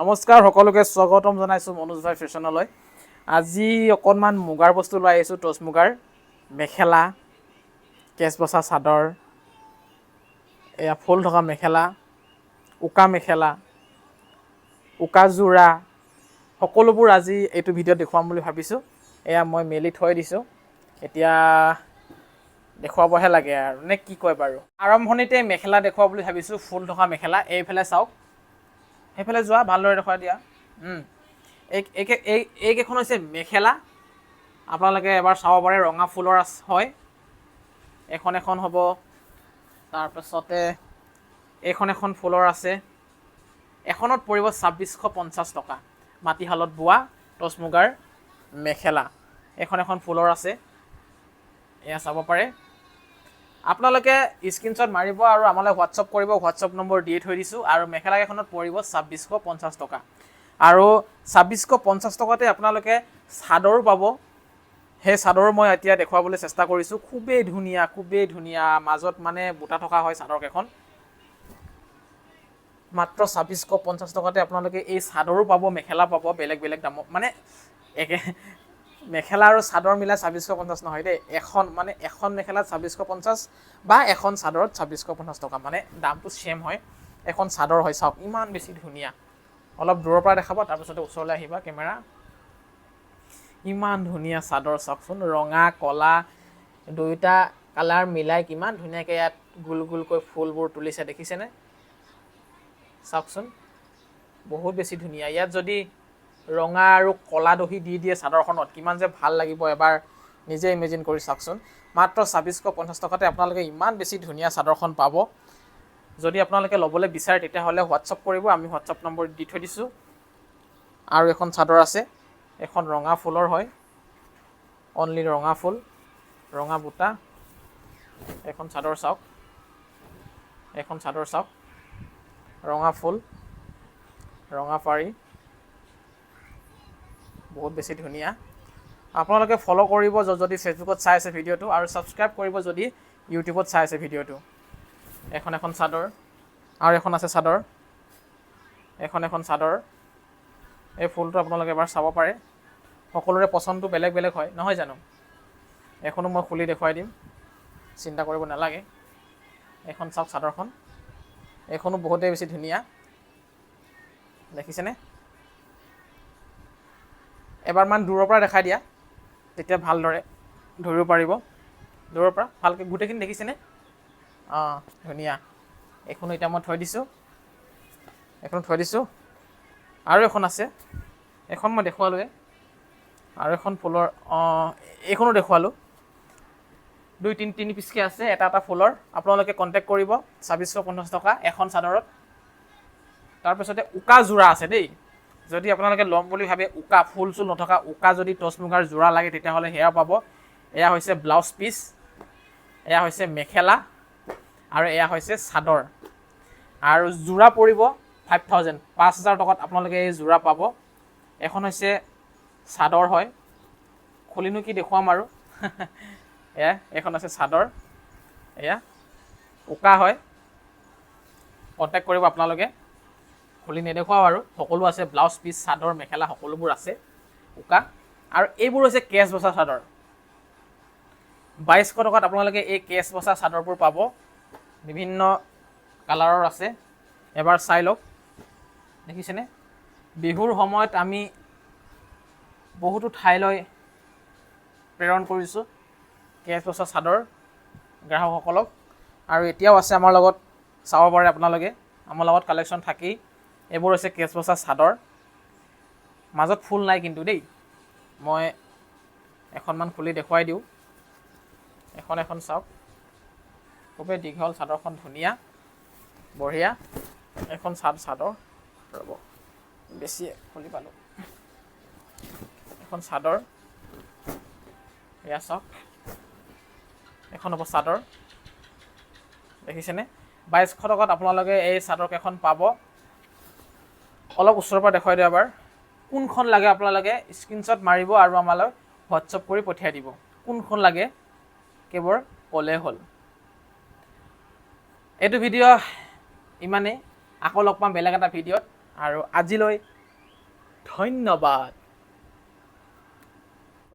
নমস্কাৰ সকলোকে স্বাগতম জনাইছোঁ মনোজ ভাই ফেশ্বনলৈ। আজি অকণমান মুগাৰ বস্তু লৈ আহিছোঁ। টচ মুগাৰ মেখেলা, কেচ বচা চাদৰ, এয়া ফুল থকা মেখেলা, উকা মেখেলা, উকা যোৰা সকলোবোৰ আজি এইটো ভিডিঅ'ত দেখুৱাম বুলি ভাবিছোঁ। এয়া মই মেলি থৈ দিছোঁ, এতিয়া দেখুৱাবহে লাগে আৰু নে কি কয় বাৰু। আৰম্ভণিতে মেখেলা দেখুৱাব বুলি ভাবিছোঁ, ফুল থকা মেখেলা। এইফালে চাওক, সেইফালে যোৱা, ভালদৰে দেখুৱাই দিয়া। এইকেইখন হৈছে মেখেলা। আপোনালোকে এবাৰ চাব পাৰে, ৰঙা ফুলৰ হয়। এখন এখন হ'ব, তাৰপাছতে এইখন এখন ফুলৰ আছে। এখনত পৰিব ২৬৫০ টকা। মাটিশালত বোৱা টচ মুগাৰ মেখেলা। এখন এখন ফুলৰ আছে, এয়া চাব পাৰে। আপোনালোকে স্ক্ৰীনশ্বট মাৰিব আৰু আমালৈ হোৱাটছআপ কৰিব। হোৱাটছআপ নম্বৰ দি থৈ দিছোঁ। আৰু মেখেলাকেইখনত পৰিব ২৬৫০ টকা। আৰু ২৬৫০ টকাতে আপোনালোকে চাদৰো পাব। সেই চাদৰ মই এতিয়া দেখুৱাবলৈ চেষ্টা কৰিছোঁ। খুবেই ধুনীয়া, খুবেই ধুনীয়া। মাজত মানে বুটা থকা হয় চাদৰকেইখন। মাত্ৰ ২৬৫০ টকাতে আপোনালোকে এই চাদৰো পাব, মেখেলা পাব। বেলেগ বেলেগ দামত মানে মেখেলা আৰু চাদৰ মিলাই ২৬৫০ নহয় দেই। এখন মেখেলাত ২৬৫০ বা এখন চাদৰত ২৬৫০ টকা, মানে দামটো ছেম হয়। এখন চাদৰ হয়, চাওক ইমান বেছি ধুনীয়া। অলপ দূৰৰ পৰা দেখাব, তাৰপিছতে ওচৰলৈ আহিবা কেমেৰা। ইমান ধুনীয়া চাদৰ চাওকচোন, ৰঙা কলা দুয়োটা কালাৰ মিলাই কিমান ধুনীয়াকৈ ইয়াত গোল গোলকৈ ফুলবোৰ তুলিছে, দেখিছেনে? চাওকচোন, বহুত বেছি ধুনীয়া। ইয়াত যদি ৰঙা আৰু কলা দহি দি দিয়ে চাদৰখনত, কিমান যে ভাল লাগিব এবাৰ নিজে ইমেজিন কৰি চাওকচোন। মাত্ৰ ২৬৫০ টকাতে আপোনালোকে ইমান বেছি ধুনীয়া চাদৰখন পাব। যদি আপোনালোকে ল'বলৈ বিচাৰে তেতিয়াহ'লে হোৱাটছআপ কৰিব, আমি হোৱাটছআপ নম্বৰ দি থৈ দিছোঁ। আৰু এখন চাদৰ আছে, এখন ৰঙা ফুলৰ হয়, অনলি ৰঙা ফুল, ৰঙা বুটা। এখন চাদৰ চাওক, এখন চাদৰ চাওক, ৰঙা ফুল, ৰঙা পাৰি, বহুত বেছি ধুনীয়া। আপোনালোকে ফ'ল' কৰিব যদি ফেচবুকত চাই আছে ভিডিঅ'টো, আৰু ছাবস্ক্ৰাইব কৰিব যদি ইউটিউবত চাই আছে ভিডিঅ'টো। এখন এখন চাদৰ, আৰু এখন আছে চাদৰ, এখন এখন চাদৰ। এই ফুলটো আপোনালোকে এবাৰ চাব পাৰে। সকলোৰে পচন্দটো বেলেগ বেলেগ হয়, নহয় জানো? এখনো মই খুলি দেখুৱাই দিম, চিন্তা কৰিব নালাগে। এখন চাওক চাদৰখন, এইখনো বহুতেই বেছি ধুনীয়া, দেখিছেনে? এবাৰমান দূৰৰ পৰা দেখাই দিয়া, তেতিয়া ভালদৰে ধৰিব পাৰিব। দূৰৰ পৰা ভালকৈ গোটেইখিনি দেখিছেনে? অঁ, ধুনীয়া। এইখনো এতিয়া মই থৈ দিছোঁ, এইখনো থৈ দিছোঁ। আৰু এখন আছে, এখন মই দেখুৱালোৱে। আৰু এখন ফুলৰ, এইখনো দেখুৱালোঁ। তিনি পিচকৈ আছে, এটা এটা ফুলৰ। আপোনালোকে কণ্টেক্ট কৰিব, ২৬৫০ টকা এখন চাদৰত। তাৰপিছতে উকা যোৰা আছে দেই। যদি আপোনালোকে ল'ম বুলি ভাবে, উকা ফুল চুল নথকা উকা যদি টচ মুগাৰ যোৰা লাগে তেতিয়াহ'লে সেয়াও পাব। এয়া হৈছে ব্লাউজ পিচ, এয়া হৈছে মেখেলা, আৰু এয়া হৈছে চাদৰ। আৰু যোৰা পৰিব ৫,০০০, ৫,০০০ টকাত আপোনালোকে এই যোৰা পাব। এখন হৈছে চাদৰ হয়, খুলিনো কি দেখুৱাম আৰু। এয়া এইখন আছে চাদৰ, এয়া উকা হয়। কণ্টেক্ট কৰিব আপোনালোকে, খুলি নেদেখুৱাওঁ আৰু। সকলো আছে, ব্লাউজ পিচ, চাদৰ, মেখেলা সকলোবোৰ আছে উকা। আৰু এইবোৰ হৈছে কেচ বচা চাদৰ। ২২০০ টকাত আপোনালোকে এই কেচ বচা চাদৰবোৰ পাব। বিভিন্ন কালাৰৰ আছে, এবাৰ চাই লওক, দেখিছেনে? বিহুৰ সময়ত আমি বহুতো ঠাইলৈ প্ৰেৰণ কৰিছোঁ কেচ বচা চাদৰ গ্ৰাহকসকলক। আৰু এতিয়াও আছে আমাৰ লগত, চাব পাৰে আপোনালোকে, আমাৰ লগত কালেকশ্যন থাকেই। এইবোৰ হৈছে কেচ বচা চাদৰ, মাজত ফুল নাই কিন্তু দেই। মই এখনমান খুলি দেখুৱাই দিওঁ। এখন এখন চাওক, খুবেই দীঘল চাদৰখন, ধুনীয়া, বঢ়িয়া। এখন চাদৰ, ৰ'ব বেছি খুলি পালোঁ। এখন চাদৰ, এয়া চাওক, এখন হ'ব চাদৰ, দেখিছেনে? ২২০০ টকাত আপোনালোকে এই চাদৰকেইখন পাব। অলপ ওচৰৰ পৰা দেখুৱাই দিওঁ এবাৰ। কোনখন লাগে আপোনালোকে স্ক্ৰীনশ্বট মাৰিব আৰু আমালৈ হোৱাটছআপ কৰি পঠিয়াই দিব। কোনখন লাগে কেৱল ক'লেই হ'ল। এইটো ভিডিঅ' ইমানেই, আকৌ লগ পাম বেলেগ এটা ভিডিঅ'ত। আৰু আজিলৈ ধন্যবাদ।